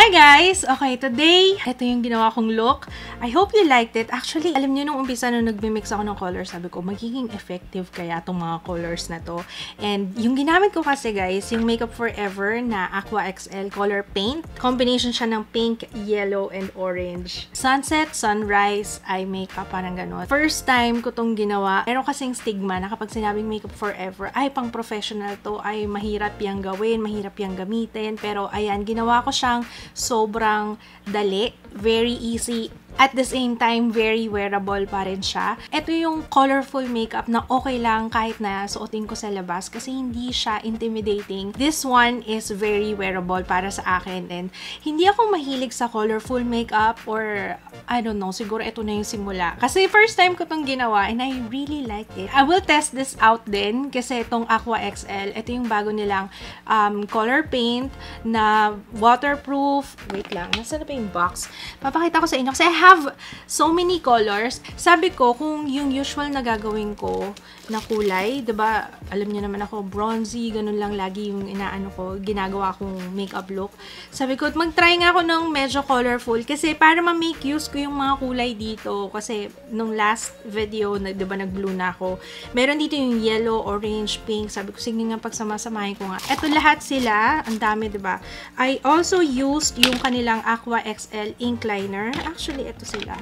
Hi guys! Okay, today, ito yung ginawa kong look. I hope you liked it. Actually, alam niyo nung umpisa nung nagmi-mix ako ng colors, sabi ko, magiging effective kaya itong mga colors na to. And yung ginamit ko kasi guys, yung Makeup Forever na Aqua XL Color Paint. Combination siya ng pink, yellow, and orange. Sunset, sunrise, eye makeup, parang gano'n. First time ko tong ginawa. Meron kasing stigma na kapag sinabing Makeup Forever, ay pang professional to, ay mahirap yang gawin, mahirap yang gamitin. Pero ayan, ginawa ko siyang sobrang dali, very easy, at the same time, very wearable pa rin siya. Ito yung colorful makeup na okay lang kahit na suotin ko sa labas kasi hindi siya intimidating. This one is very wearable para sa akin and hindi ako mahilig sa colorful makeup or I don't know, siguro ito na yung simula. Kasi first time ko itong ginawa and I really liked it. I will test this out din kasi itong Aqua XL, ito yung bago nilang color paint na waterproof. Wait lang, nasa na ba yung box? Papakita ko sa inyo kasi I have so many colors. Sabi ko, kung yung usual na gagawin ko na kulay, diba, alam niyo naman ako, bronzy, ganun lang lagi yung inaano ko, ginagawa kong makeup look. Sabi ko, mag-try nga ako ng medyo colorful kasi para ma-make use ko yung mga kulay dito. Kasi nung last video, diba, nag-blue na ako. Meron dito yung yellow, orange, pink. Sabi ko, sige nga, pagsama-samahin ko nga. Eto lahat sila, ang dami, diba? I also used yung kanilang Aqua XL ink liner. Actually, ito sila.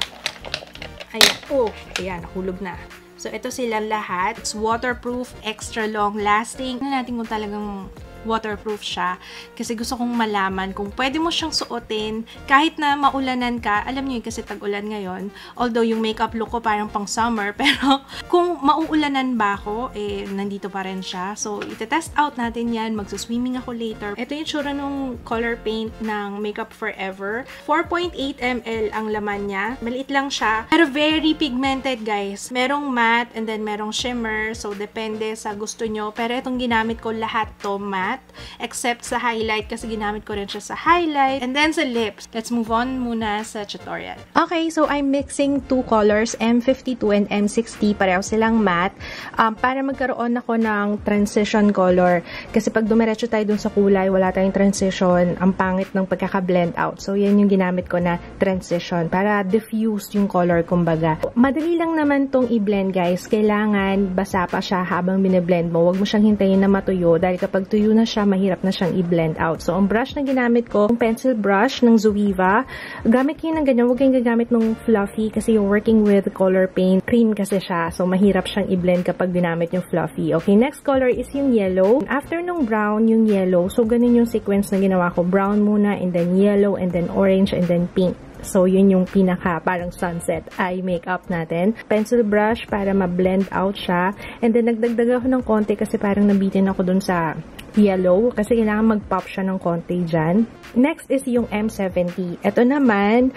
Ayan. Oh, ayan. Nahulog na. So, ito sila lahat. It's waterproof, extra long lasting. Tignan natin kung talagang waterproof siya. Kasi gusto kong malaman kung pwede mo siyang suotin kahit na maulanan ka. Alam niyo yun kasi tag-ulan ngayon. Although yung makeup look ko parang pang summer. Pero kung mauulanan ba ako, eh, nandito pa rin siya. So, ite-test out natin yan. Magsuswimming ako later. Ito yung tsura ng color paint ng Makeup Forever. 4.8 ml ang laman niya. Maliit lang siya. Pero very pigmented, guys. Merong matte and then merong shimmer. So, depende sa gusto nyo. Pero itong ginamit ko lahat to matte. Except sa highlight kasi ginamit ko rin siya sa highlight. And then sa lips. Let's move on muna sa tutorial. Okay, so I'm mixing two colors, M52 and M60. Pareho silang matte. Para magkaroon ako ng transition color. Kasi pag dumiretso tayo dun sa kulay, wala tayong transition. Ang pangit ng pagkaka-blend out. So, yan yung ginamit ko na transition. Para diffuse yung color, kumbaga. Madali lang naman tong i-blend, guys. Kailangan basa pa siya habang bine-blend mo. Huwag mo siyang hintayin na matuyo. Dahil kapag tuyo na siya, mahirap na siyang i-blend out. So, ang brush na ginamit ko, yung pencil brush ng Zoeva. Gamit kayo ng ganyan. Huwag kayong gagamit ng fluffy kasi you're working with color paint. Cream kasi siya. So, mahirap siyang i-blend kapag ginamit yung fluffy. Okay, next color is yung yellow. After nung brown, yung yellow. So, ganun yung sequence na ginawa ko. Brown muna, and then yellow, and then orange, and then pink. So, yun yung pinaka parang sunset eye makeup natin. Pencil brush para ma-blend out siya. And then, nagdagdag ako ng konti kasi parang nabitin ako dun sa yellow kasi kailangan mag-pop siya ng konti dyan. Next is yung M70. Ito naman,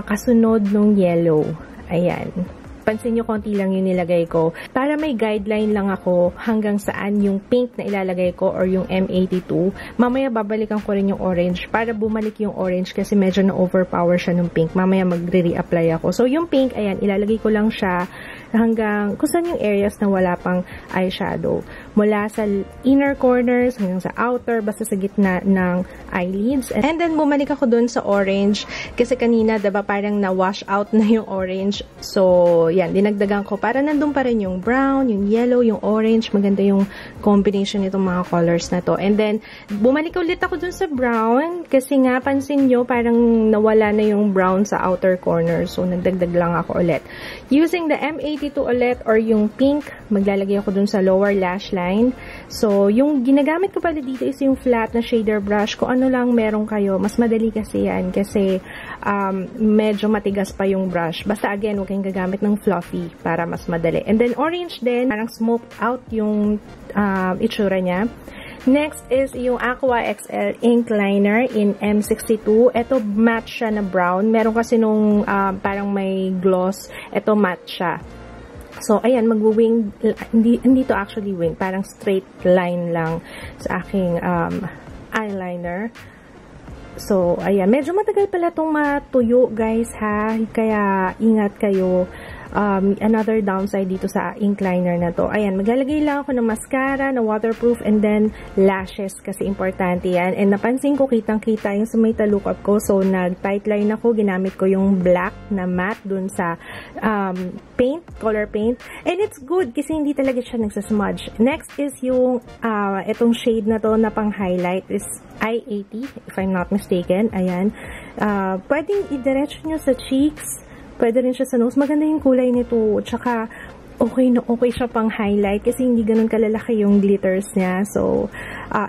kasunod nung yellow. Ayan. Pansin nyo, konti lang yung nilagay ko. Para may guideline lang ako hanggang saan yung pink na ilalagay ko or yung M82. Mamaya babalikan ko rin yung orange para bumalik yung orange kasi medyo na-overpower siya ng pink. Mamaya magre-reapply ako. So, yung pink, ayan, ilalagay ko lang siya hanggang kung saan yung areas na wala pang eyeshadow. Mula sa inner corners hanggang sa outer, basta sa gitna ng eyelids. And then, bumalik ako dun sa orange kasi kanina, diba, parang na-wash out na yung orange. So, yan, dinagdagan ko para nandun pa rin yung brown, yung yellow, yung orange. Maganda yung combination nitong mga colors na to. And then, bumalik ulit ako dun sa brown kasi nga, pansin nyo, parang nawala na yung brown sa outer corner. So, nagdagdag lang ako ulit. Using the M82 ulit or yung pink, maglalagay ako dun sa lower lash line. So, yung ginagamit ko pala dito is yung flat na shader brush. Kung ano lang meron kayo, mas madali kasi yan kasi medyo matigas pa yung brush. Basta again, huwag kayong gagamit ng fluffy para mas madali. And then, orange din, parang smoked out yung itsura niya. Next is yung Aqua XL ink liner in M62. Ito matte siya na brown. Meron kasi nung parang may gloss. Ito matte siya. So, ayan, mag-wing. Hindi to actually wing. Parang straight line lang sa aking eyeliner. So, ayan. Medyo matagal pala itong matuyo, guys, ha? Kaya, ingat kayo. another downside dito sa ink liner na to. Ayan, maglalagay lang ako ng mascara na waterproof and then lashes kasi importante yan. And napansin ko, kitang-kita yung sa may talukap ko. So, nag-tight line ako. Ginamit ko yung black na matte dun sa paint, color paint. And it's good kasi hindi talaga siya nagsasmudge. Next is yung itong shade na to na pang-highlight is I-80, if I'm not mistaken. Ayan. Pwedeng i-diretso nyo sa cheeks. Pwede rin siya sa nose. Maganda yung kulay nito. Tsaka, okay na okay siya pang highlight kasi hindi ganun kalalaki yung glitters niya. So,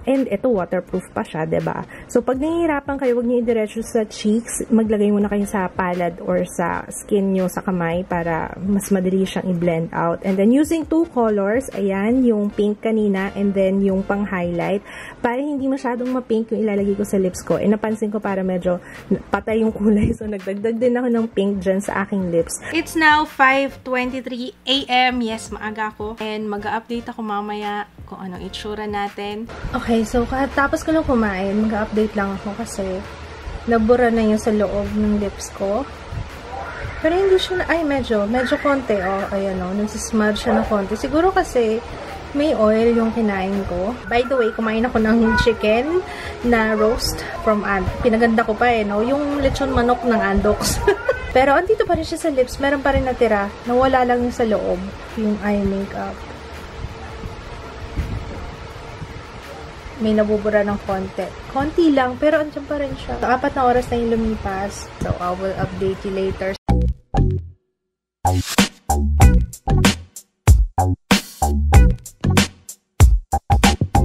and ito waterproof pa siya, 'di ba? So, pag nahihirapan kayo, wag niyo i-diretso sa cheeks, maglagay muna kayo sa palad or sa skin niyo sa kamay para mas madali siyang i-blend out. And then, using two colors, ayan, yung pink kanina and then yung pang highlight, para hindi masyadong ma-pink yung ilalagay ko sa lips ko. E napansin ko para medyo patay yung kulay. So, nagdagdag din ako ng pink dyan sa aking lips. It's now 5:23 AM. Yes, maaga ako. And mag-update ako mamaya kung anong itsura natin. Okay, so tapos ko lang kumain, mag-update lang ako kasi nabura na yung sa loob ng lips ko. Pero hindi siya na, ay medyo konti, oh, ayan o, nagsismudge siya ng konti. Siguro kasi may oil yung kinain ko. By the way, kumain ako ng chicken na roast from pinaganda ko pa no, yung lechon manok ng Andox. Pero andito pa rin siya sa lips, meron pa rin natira. Nawala lang yung sa loob, yung eye makeup. May nabubura ng konti. Konti lang, pero andyan pa rin siya. So, 4 na oras na yung lumipas. So, I will update you later.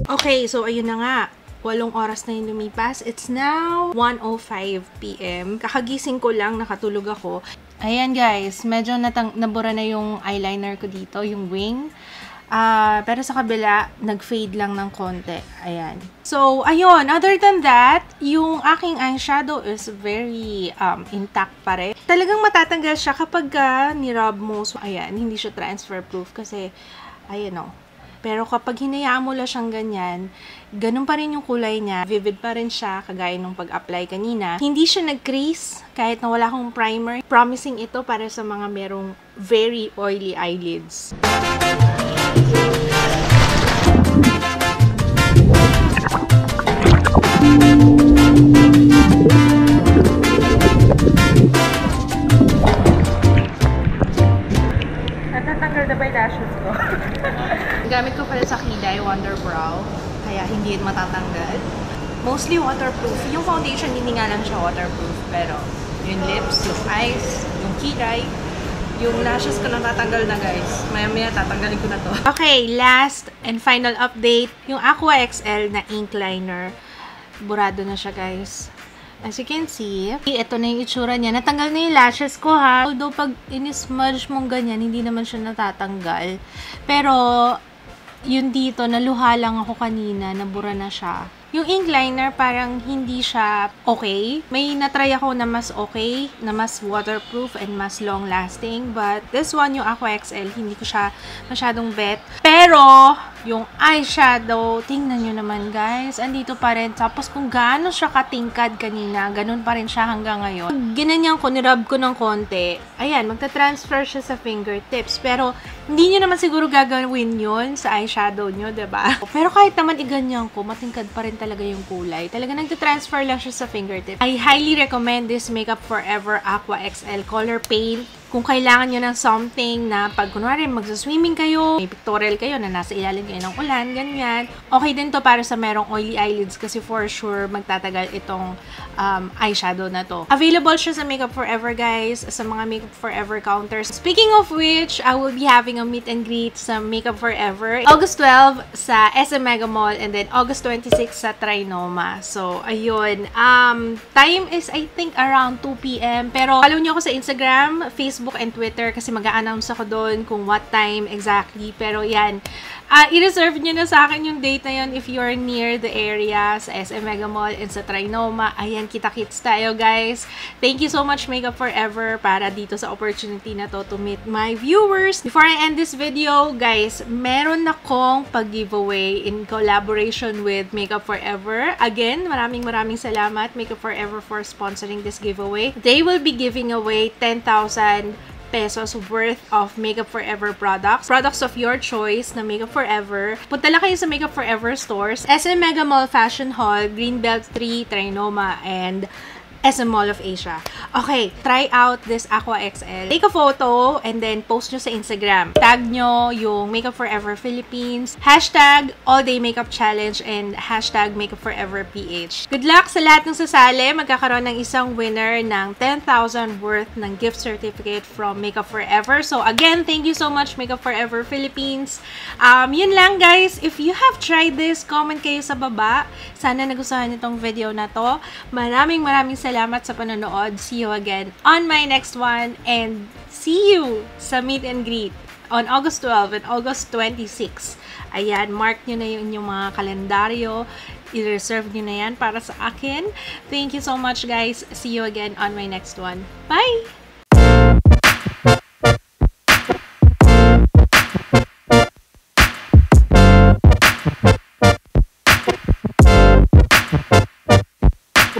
Okay, so ayun na nga. 8 oras na yung lumipas. It's now 1:05 PM. Kakagising ko lang, nakatulog ako. Ayan guys, medyo nabura na yung eyeliner ko dito, yung wing. Pero sa kabila, nag-fade lang ng konti. Ayan. So, ayun. Other than that, yung aking eyeshadow is very intact pa rin. Talagang matatanggal siya kapag ni-rub mo. So, ayan. Hindi siya transfer proof kasi, ayan o. Pero kapag hinayaan mo lang siyang ganyan, ganun pa rin yung kulay niya. Vivid pa rin siya, kagaya nung pag-apply kanina. Hindi siya nag-crease kahit na wala akong primer. Promising ito para sa mga merong very oily eyelids. Natatanggal na ba yung lashes ko? Gamit ko pala sa Kilay Wonder Brow, kaya hindi matatanggal. Mostly waterproof. Yung foundation, hindi nga lang siya waterproof. Pero yung lips, yung eyes, yung kilay, yung lashes ko natatanggal na guys. Maya-maya tatanggalin ko na to. Okay, last and final update. Yung Aqua XL na ink liner. Burado na siya guys. As you can see, ito na yung itsura niya. Natanggal na yung lashes ko ha. Although pag in-smudge mong ganyan, hindi naman siya natatanggal. Pero, yun dito, naluha lang ako kanina, nabura na siya. Yung ink liner, parang hindi siya okay. May natry ako na mas okay, na mas waterproof and mas long-lasting. But this one, yung Aqua XL, hindi ko siya masyadong bet. Pero, yung eyeshadow, tingnan nyo naman guys, andito pa rin. Tapos kung gaano siya katingkad kanina, ganun pa rin siya hanggang ngayon. Ginanyan ko, nirub ko ng konti. Ayan, magta-transfer siya sa fingertips. Pero, hindi nyo naman siguro gagawin yun sa eyeshadow nyo, diba? Pero kahit naman iganyan ko, matingkad pa rin talaga yung kulay. Talaga nagta-transfer lang siya sa fingertips. I highly recommend this Makeup Forever Aqua XL Color Paint. Kung kailangan nyo ng something na pag kunwari magsaswimming kayo, may pictorial kayo na nasa ilalim kayo ng ulan, ganyan. Okay din to para sa merong oily eyelids kasi for sure magtatagal itong eyeshadow na to. Available siya sa Makeup Forever guys, sa mga Makeup Forever counters. Speaking of which, I will be having a meet and greet sa Makeup Forever. August 12 sa SM Mega Mall and then August 26 sa Trinoma. So, ayun. Time is I think around 2 PM. Pero follow nyo ako sa Instagram, Facebook, and Twitter kasi mag-a-announce ako doon kung what time exactly. Pero yan, i-reserve nyo na sa akin yung date na yun if you're near the area sa SM Mega Mall and sa Trinoma. Ayan, kita-kits tayo guys. Thank you so much Makeup Forever para dito sa opportunity na to meet my viewers. Before I end this video, guys, meron akong pag-giveaway in collaboration with Makeup Forever. Again, maraming salamat Makeup Forever for sponsoring this giveaway. They will be giving away 10,000 pesos worth of Makeup Forever products. Products of your choice na Makeup Forever. Punta lang kayo sa Makeup Forever stores. SM Mega Mall Fashion Hall, Greenbelt 3, Trinoma, and SM Mall of Asia. Okay, try out this Aqua XL. Take a photo and then post nyo sa Instagram. Tag nyo yung Makeup Forever Philippines, hashtag All Day Makeup Challenge, and hashtag Makeup Forever PH. Good luck sa lahat ng sasali. Magkakaroon ng isang winner ng 10,000 worth ng gift certificate from Makeup Forever. So again, thank you so much Makeup Forever Philippines. Yun lang guys. If you have tried this, comment kayo sa baba. Sana nagustuhan itong video na to. Maraming salamat sa panonood. See you again on my next one, and see you sa meet and greet on August 12 and August 26. Ayan, mark nyo na yung inyong mga kalendaryo. I-reserve nyo na yan para sa akin. Thank you so much guys. See you again on my next one. Bye!